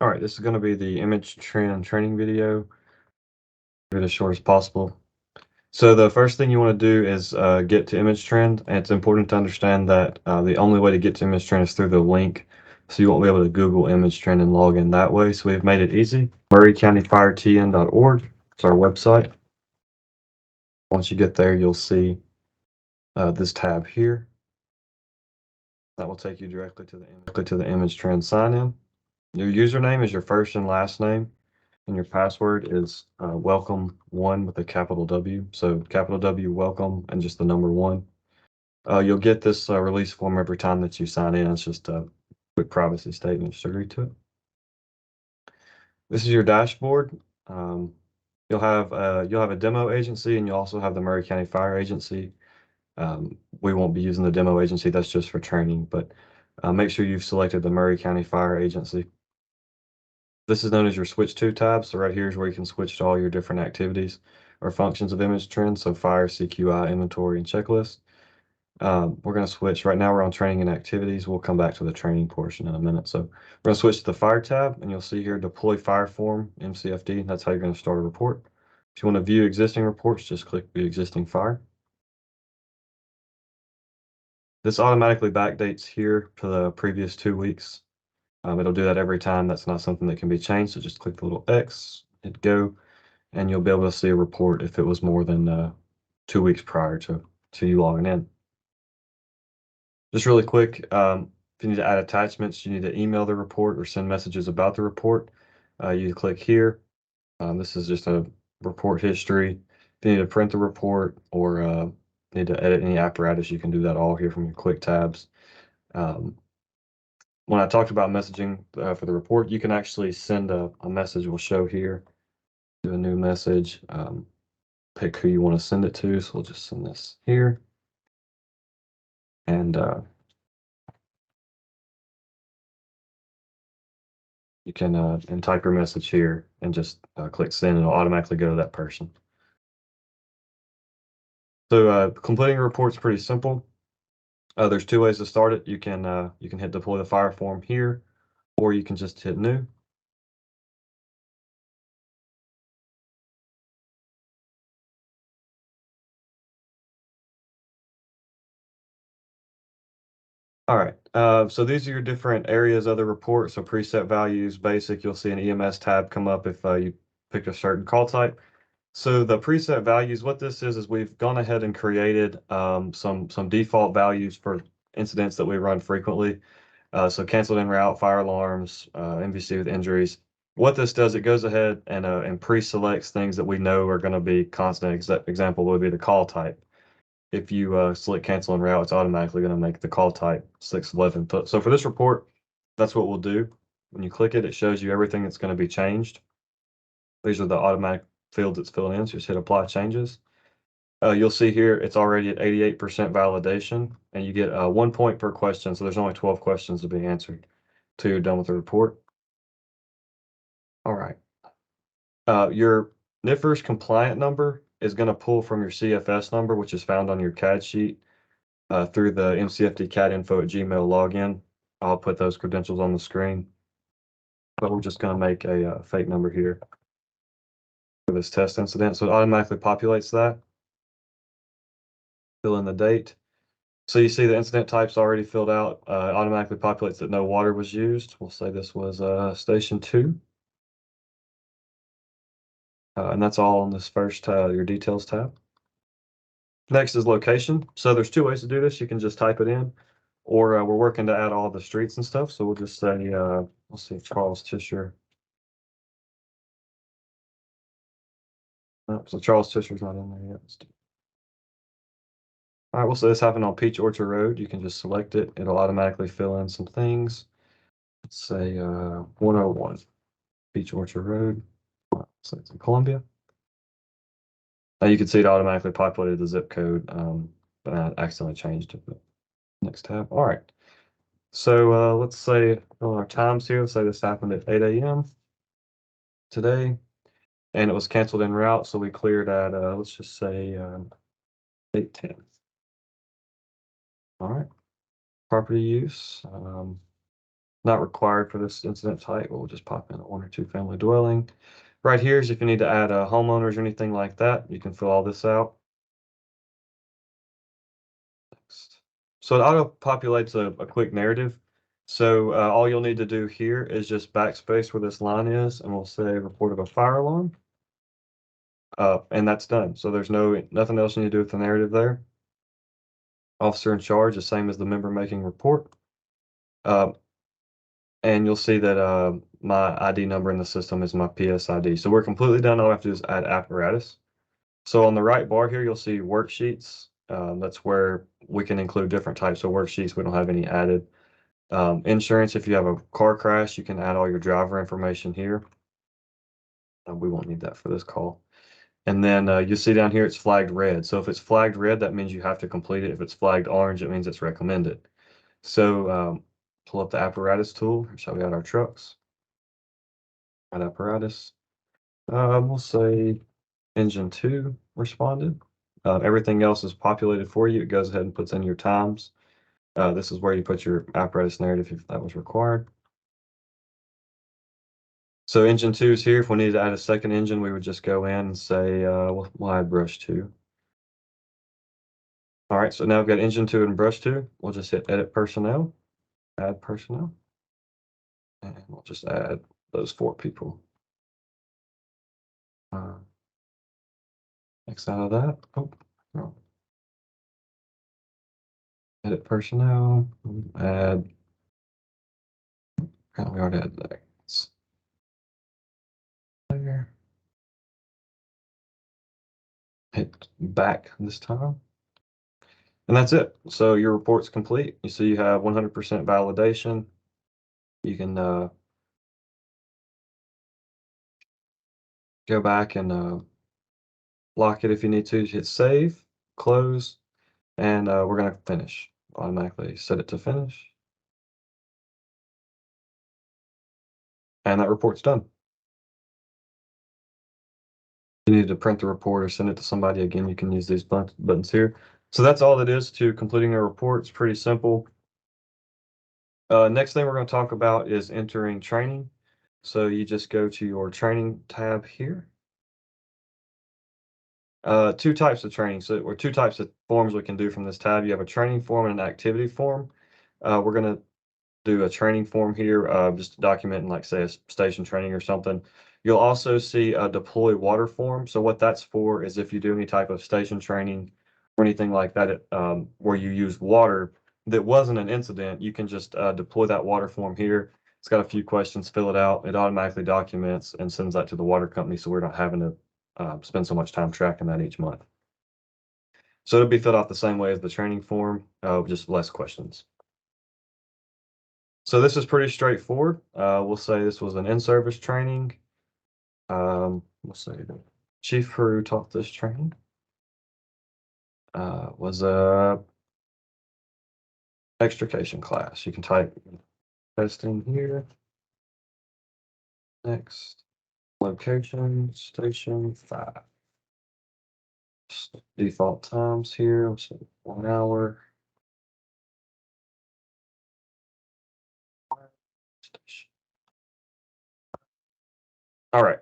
All right, this is going to be the ImageTrend training video. Give it as short as possible. So the first thing you want to do is get to ImageTrend, and it's important to understand that the only way to get to ImageTrend is through the link. So you won't be able to Google ImageTrend and log in that way. So we've made it easy. MurrayCountyFireTN.org. It's our website. Once you get there, you'll see this tab here. That will take you directly to the ImageTrend sign-in. Your username is your first and last name, and your password is welcome1 with a capital W. So capital W welcome and just the number 1. You'll get this release form every time that you sign in. It's just a quick privacy statement. Just agree to it. This is your dashboard. You'll have a demo agency, and you'll also have the Murray County Fire Agency. We won't be using the demo agency. That's just for training, but make sure you've selected the Murray County Fire Agency. This is known as your switch to tab. So right here is where you can switch to all your different activities or functions of ImageTrend. So fire, CQI, inventory, and checklist. We're going to switch. Right now we're on training and activities. We'll come back to the training portion in a minute. So we're going to switch to the fire tab, and you'll see here deploy fire form, MCFD. That's how you're going to start a report. If you want to view existing reports, just click view existing fire. This automatically backdates here to the previous 2 weeks. It'll do that every time. That's not something that can be changed. So just click the little X, hit go, and you'll be able to see a report if it was more than 2 weeks prior to you logging in. Just really quick, if you need to add attachments, you need to email the report or send messages about the report. You click here. This is just a report history. If you need to print the report or need to edit any apparatus, you can do that all here from your quick tabs. When I talked about messaging for the report, you can actually send a message. We'll show here. Do a new message. Pick who you want to send it to. So we'll just send this here. And you can and type your message here and just click send, and it'll automatically go to that person. So completing a report is pretty simple. There's 2 ways to start it. You can hit deploy the fire form here, or you can just hit new. All right, so these are your different areas of the report. So preset values, basic, you'll see an EMS tab come up if you pick a certain call type. So the preset values, what this is we've gone ahead and created some default values for incidents that we run frequently. So canceled en route, fire alarms, MVC with injuries. What this does, it goes ahead and pre-selects things that we know are going to be constant. Example would be the call type. If you select cancel en route, it's automatically going to make the call type 611. So for this report, that's what we'll do. When you click it, it shows you everything that's going to be changed. These are the automatic fields it's filling in. So just hit apply changes. You'll see here it's already at 88% validation, and you get 1 point per question. So there's only 12 questions to be answered till you're done with the report. All right. Your NIFRS compliant number is going to pull from your CFS number, which is found on your CAD sheet through the mcfdcadinfo@gmail login. I'll put those credentials on the screen, but we're just going to make a fake number here for this test incident. So it automatically populates that. Fill in the date. So you see the incident type's already filled out. It automatically populates that no water was used. We'll say this was station 2. And that's all on this first, your details tab. Next is location. So there's 2 ways to do this. You can just type it in, or we're working to add all the streets and stuff. So we'll just say, let's see, Charles Tisher. Oh, so Charles Tisher's not in there yet. All right, well, so this happened on Peach Orchard Road. You can just select it. It'll automatically fill in some things. Let's say 101 Peach Orchard Road. So it's in Columbia. Now you can see it automatically populated the zip code, but I accidentally changed it. But next tab. All right. So let's say on our times here, let's say this happened at 8 a.m. today, and it was canceled en route. So we cleared at, let's just say 8:10. All right. Property use. Not required for this incident type. We'll just pop in a 1 or 2 family dwelling. Right here is if you need to add homeowners or anything like that, you can fill all this out. Next. So it auto-populates a quick narrative. So all you'll need to do here is just backspace where this line is, and we'll say report of a fire alarm. And that's done. So there's nothing else you need to do with the narrative there. Officer in charge, the same as the member making report. Uh, and you'll see that my ID number in the system is my PSID. So we're completely done. All I have to do is add apparatus. So on the right bar here, you'll see worksheets. That's where we can include different types of worksheets. We don't have any added. Insurance, if you have a car crash, you can add all your driver information here. We won't need that for this call. And then you see down here, it's flagged red. So if it's flagged red, that means you have to complete it. If it's flagged orange, it means it's recommended. So pull up the apparatus tool. Here's how we add our trucks. Add apparatus. We'll say engine 2 responded. Everything else is populated for you. It goes ahead and puts in your times. This is where you put your apparatus narrative if that was required. So engine 2 is here. If we needed to add a second engine, we would just go in and say, we'll add brush 2. All right, so now we've got engine 2 and brush 2. We'll just hit edit personnel, add personnel, and we'll just add those 4 people. X out of that. Oh, no. Edit personnel, add, we already had that. There. Hit back this time. And that's it. So your report's complete. You see you have 100% validation. You can go back and lock it if you need to. Hit save, close, and we're going to finish. Automatically set it to finish. And that report's done. If you need to print the report or send it to somebody, again, you can use these buttons here. So that's all it is to completing a report. It's pretty simple. Next thing we're going to talk about is entering training. So you just go to your training tab here. 2 types of training, or 2 types of forms we can do from this tab. You have a training form and an activity form. We're going to do a training form here, just documenting, like, say, a station training or something. You'll also see a deploy water form. So what that's for is if you do any type of station training or anything like that, where you use water that wasn't an incident, you can just deploy that water form here. It's got a few questions, fill it out. It automatically documents and sends that to the water company, so we're not having to spend so much time tracking that each month. So it'll be filled out the same way as the training form, just less questions. So this is pretty straightforward. We'll say this was an in-service training. We'll say the chief who taught this training was a extrication class. You can type testing here. Next, location, station 5. Default times here, we'll say 1 hour. Station. All right.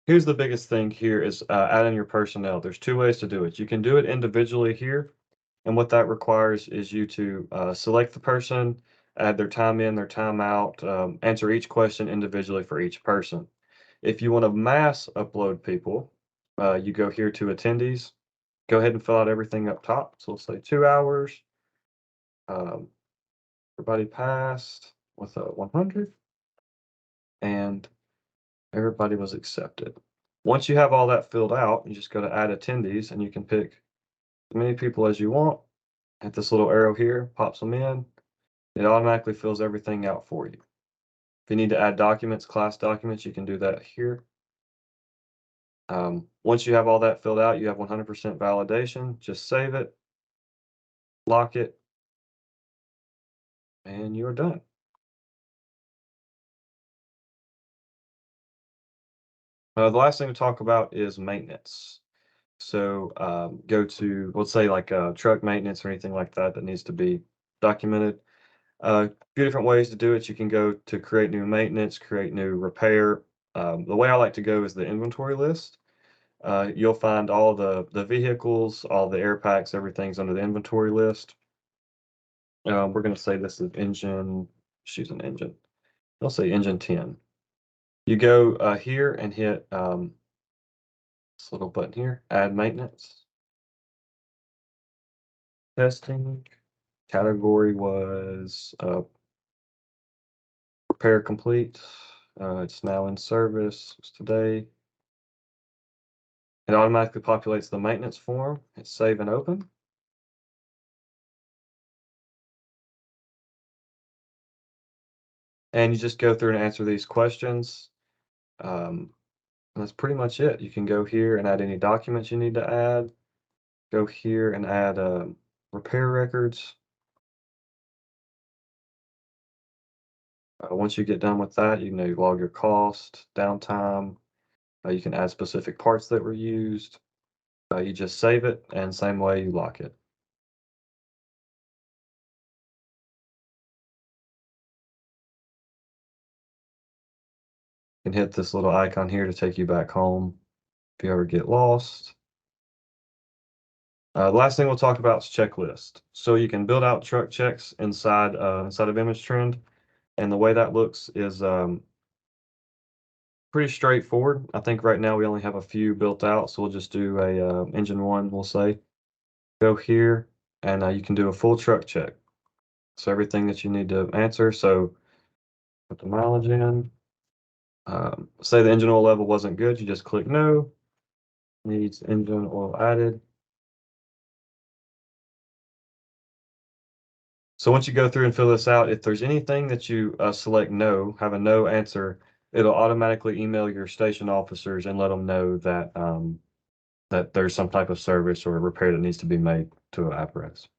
Here's the biggest thing here is adding your personnel. There's 2 ways to do it. You can do it individually here, and what that requires is you to select the person, add their time in, their time out, answer each question individually for each person. If you want to mass upload people, you go here to attendees, go ahead and fill out everything up top. So let's say 2 hours. Everybody passed with a 100, and everybody was accepted. Once you have all that filled out, you just go to add attendees, and you can pick as many people as you want. Hit this little arrow here, pops them in. It automatically fills everything out for you. If you need to add documents, class documents, you can do that here. Once you have all that filled out, you have 100% validation. Just save it, lock it, and you're done. The last thing to talk about is maintenance. So go to, let's say, like truck maintenance or anything like that that needs to be documented. A few different ways to do it. You can go to create new maintenance, create new repair. The way I like to go is the inventory list. You'll find all the vehicles, all the air packs, everything's under the inventory list. We're going to say this is engine, choose an engine. I'll say engine 10. You go here and hit this little button here, add maintenance, testing. Category was repair complete. It's now in service. It's today. It automatically populates the maintenance form. Hit save and open. And you just go through and answer these questions. And that's pretty much it. You can go here and add any documents you need to add. Go here and add repair records. Once you get done with that, you know, log your cost, downtime. You can add specific parts that were used. You just save it, and same way you lock it. You can hit this little icon here to take you back home if you ever get lost. The last thing we'll talk about is checklist. So you can build out truck checks inside of ImageTrend, and the way that looks is pretty straightforward. I think right now we only have a few built out, so we'll just do a engine one, we'll say. Go here, and you can do a full truck check. So everything that you need to answer. So put the mileage in. Say the engine oil level wasn't good, you just click no. Needs engine oil added. So once you go through and fill this out, if there's anything that you select no, have a no answer, it'll automatically email your station officers and let them know that that there's some type of service or repair that needs to be made to an apparatus.